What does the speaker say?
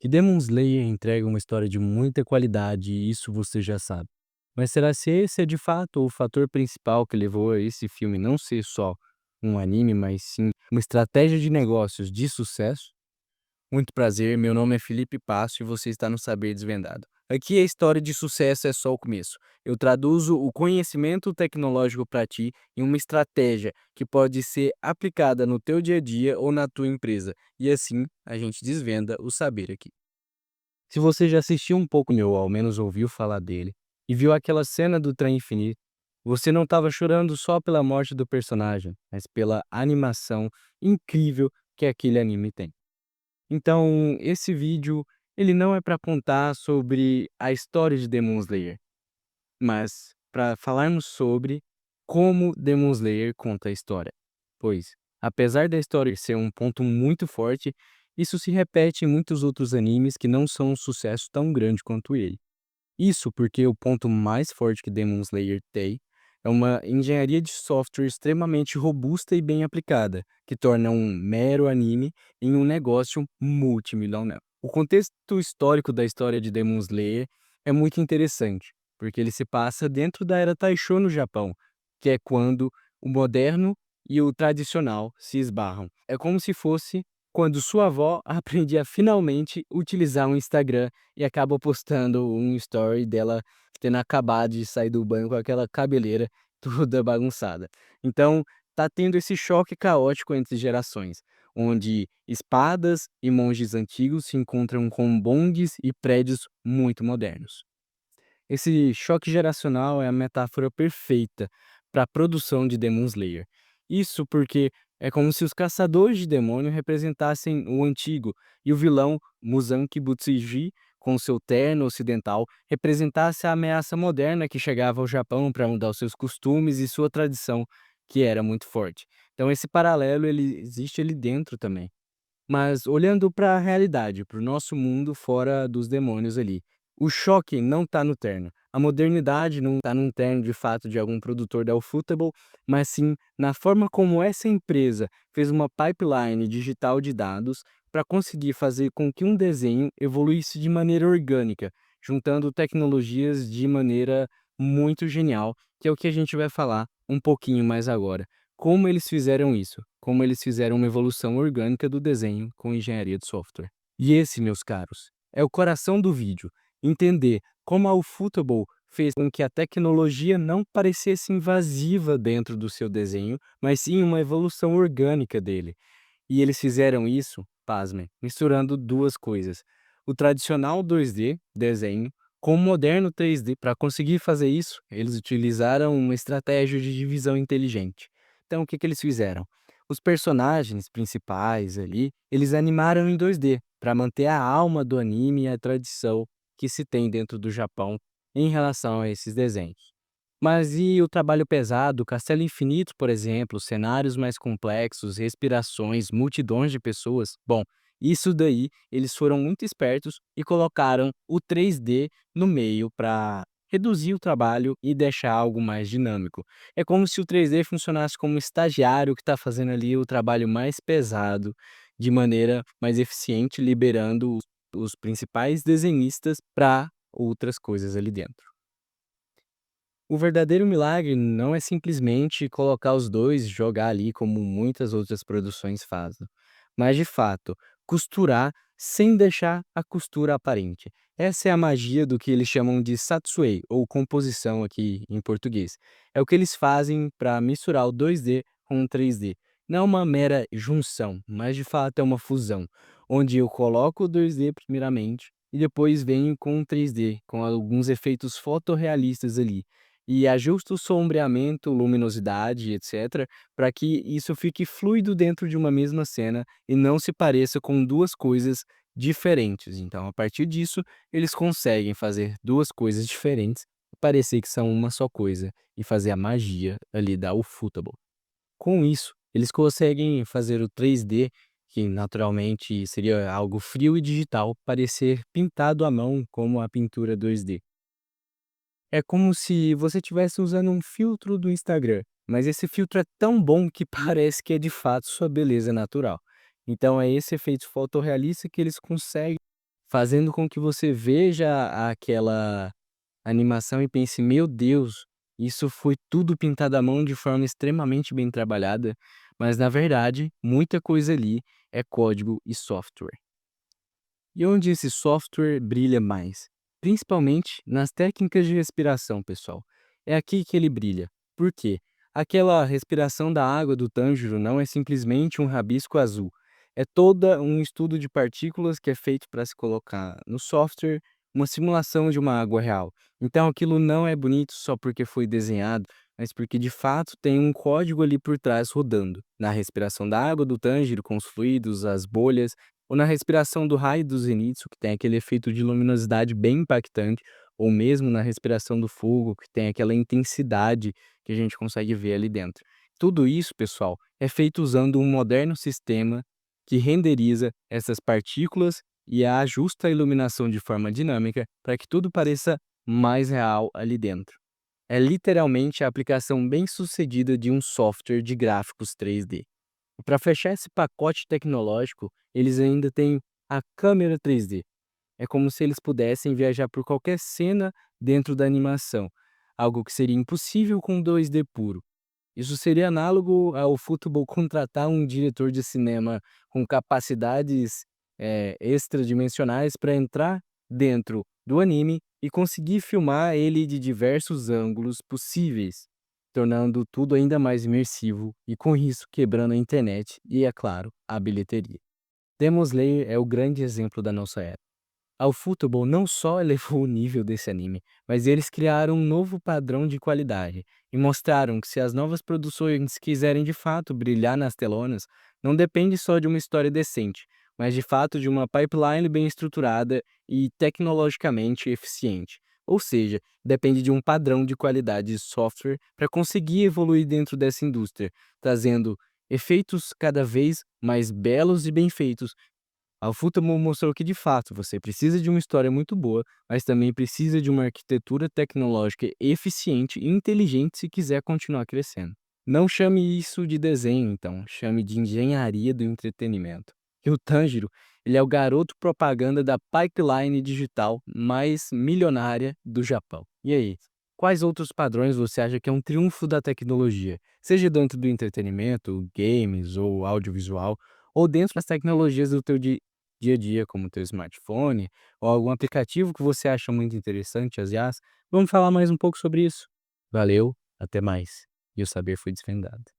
Que Demon Slayer entrega uma história de muita qualidade e isso você já sabe. Mas será se esse é de fato o fator principal que levou a esse filme não ser só um anime, mas sim uma estratégia de negócios de sucesso? Muito prazer, meu nome é Felipe Passo e você está no Saber Desvendado. Aqui a história de sucesso é só o começo. Eu traduzo o conhecimento tecnológico para ti em uma estratégia que pode ser aplicada no teu dia a dia ou na tua empresa. E assim a gente desvenda o saber aqui. Se você já assistiu um pouco ou ao menos ouviu falar dele, e viu aquela cena do trem infinito, você não estava chorando só pela morte do personagem, mas pela animação incrível que aquele anime tem. Então, esse vídeo, ele não é para contar sobre a história de Demon Slayer, mas para falarmos sobre como Demon Slayer conta a história. Pois, apesar da história ser um ponto muito forte, isso se repete em muitos outros animes que não são um sucesso tão grande quanto ele. Isso porque o ponto mais forte que Demon Slayer tem é uma engenharia de software extremamente robusta e bem aplicada, que torna um mero anime em um negócio multimilionário. O contexto histórico da história de Demon Slayer é muito interessante, porque ele se passa dentro da era Taisho no Japão, que é quando o moderno e o tradicional se esbarram. É como se fosse quando sua avó aprende a finalmente utilizar o Instagram e acaba postando um story dela tendo acabado de sair do banho com aquela cabeleira toda bagunçada. Então, tá tendo esse choque caótico entre gerações, onde espadas e monges antigos se encontram com bondes e prédios muito modernos. Esse choque geracional é a metáfora perfeita para a produção de Demon Slayer. Isso porque é como se os caçadores de demônio representassem o antigo e o vilão Muzan Kibutsiji, com seu terno ocidental, representasse a ameaça moderna que chegava ao Japão para mudar os seus costumes e sua tradição, que era muito forte. Então esse paralelo ele existe ali dentro também. Mas olhando para a realidade, para o nosso mundo fora dos demônios ali, o choque não está no terno. A modernidade não está num terno de fato de algum produtor da Ufotable, mas sim na forma como essa empresa fez uma pipeline digital de dados para conseguir fazer com que um desenho evoluísse de maneira orgânica, juntando tecnologias de maneira muito genial, que é o que a gente vai falar um pouquinho mais agora. Como eles fizeram isso? Como eles fizeram uma evolução orgânica do desenho com engenharia de software. E esse, meus caros, é o coração do vídeo. Entender como a Ufotable fez com que a tecnologia não parecesse invasiva dentro do seu desenho, mas sim uma evolução orgânica dele. E eles fizeram isso, pasmem, misturando duas coisas: o tradicional 2D, desenho, com o moderno 3D. Para conseguir fazer isso, eles utilizaram uma estratégia de divisão inteligente. Então, o que que eles fizeram? Os personagens principais ali, eles animaram em 2D, para manter a alma do anime e a tradição que se tem dentro do Japão em relação a esses desenhos. Mas e o trabalho pesado, Castelo Infinito, por exemplo, cenários mais complexos, respirações, multidões de pessoas? Bom, isso daí eles foram muito espertos e colocaram o 3D no meio para reduzir o trabalho e deixar algo mais dinâmico. É como se o 3D funcionasse como um estagiário que está fazendo ali o trabalho mais pesado de maneira mais eficiente, liberando os principais desenhistas para outras coisas ali dentro. O verdadeiro milagre não é simplesmente colocar os dois e jogar ali como muitas outras produções fazem, mas de fato, costurar sem deixar a costura aparente. Essa é a magia do que eles chamam de satsuei, ou composição aqui em português. É o que eles fazem para misturar o 2D com o 3D. Não é uma mera junção, mas de fato é uma fusão, onde eu coloco o 2D primeiramente e depois venho com o 3D, com alguns efeitos fotorrealistas ali e ajusta o sombreamento, luminosidade, etc, para que isso fique fluido dentro de uma mesma cena e não se pareça com 2 coisas diferentes. Então, a partir disso, eles conseguem fazer 2 coisas diferentes e parecer que são uma só coisa e fazer a magia ali da Ufotable. Com isso, eles conseguem fazer o 3D, que naturalmente seria algo frio e digital, parecer pintado à mão como a pintura 2D. É como se você estivesse usando um filtro do Instagram, mas esse filtro é tão bom que parece que é de fato sua beleza natural. Então é esse efeito fotorrealista que eles conseguem fazendo com que você veja aquela animação e pense: "Meu Deus, isso foi tudo pintado à mão de forma extremamente bem trabalhada", mas na verdade, muita coisa ali é código e software. E onde esse software brilha mais? Principalmente nas técnicas de respiração, pessoal. É aqui que ele brilha. Por quê? Aquela respiração da água do Tanjiro não é simplesmente um rabisco azul. É toda um estudo de partículas que é feito para se colocar no software uma simulação de uma água real. Então aquilo não é bonito só porque foi desenhado, mas porque de fato tem um código ali por trás rodando. Na respiração da água do Tanjiro, com os fluidos, as bolhas, ou na respiração do raio do Zenitsu, que tem aquele efeito de luminosidade bem impactante, ou mesmo na respiração do fogo, que tem aquela intensidade que a gente consegue ver ali dentro. Tudo isso, pessoal, é feito usando um moderno sistema que renderiza essas partículas e ajusta a iluminação de forma dinâmica para que tudo pareça mais real ali dentro. É literalmente a aplicação bem-sucedida de um software de gráficos 3D. E para fechar esse pacote tecnológico, eles ainda têm a câmera 3D. É como se eles pudessem viajar por qualquer cena dentro da animação, algo que seria impossível com 2D puro. Isso seria análogo ao futebol contratar um diretor de cinema com capacidades, extradimensionais para entrar dentro do anime e conseguir filmar ele de diversos ângulos possíveis, tornando tudo ainda mais imersivo e, com isso, quebrando a internet e, é claro, a bilheteria. Demon Slayer é o grande exemplo da nossa era. Ao Futebol não só elevou o nível desse anime, mas eles criaram um novo padrão de qualidade e mostraram que se as novas produções quiserem de fato brilhar nas telonas, não depende só de uma história decente, mas de fato de uma pipeline bem estruturada e tecnologicamente eficiente. Ou seja, depende de um padrão de qualidade de software para conseguir evoluir dentro dessa indústria, trazendo efeitos cada vez mais belos e bem feitos. A Ufotable mostrou que, de fato, você precisa de uma história muito boa, mas também precisa de uma arquitetura tecnológica eficiente e inteligente se quiser continuar crescendo. Não chame isso de desenho, então, chame de engenharia do entretenimento. E o Tanjiro, ele é o garoto propaganda da pipeline digital mais milionária do Japão. E aí, quais outros padrões você acha que é um triunfo da tecnologia? Seja dentro do entretenimento, games ou audiovisual, ou dentro das tecnologias do teu dia a dia, como o teu smartphone, ou algum aplicativo que você acha muito interessante, aliás, vamos falar mais um pouco sobre isso. Valeu, até mais. E o saber foi desvendado.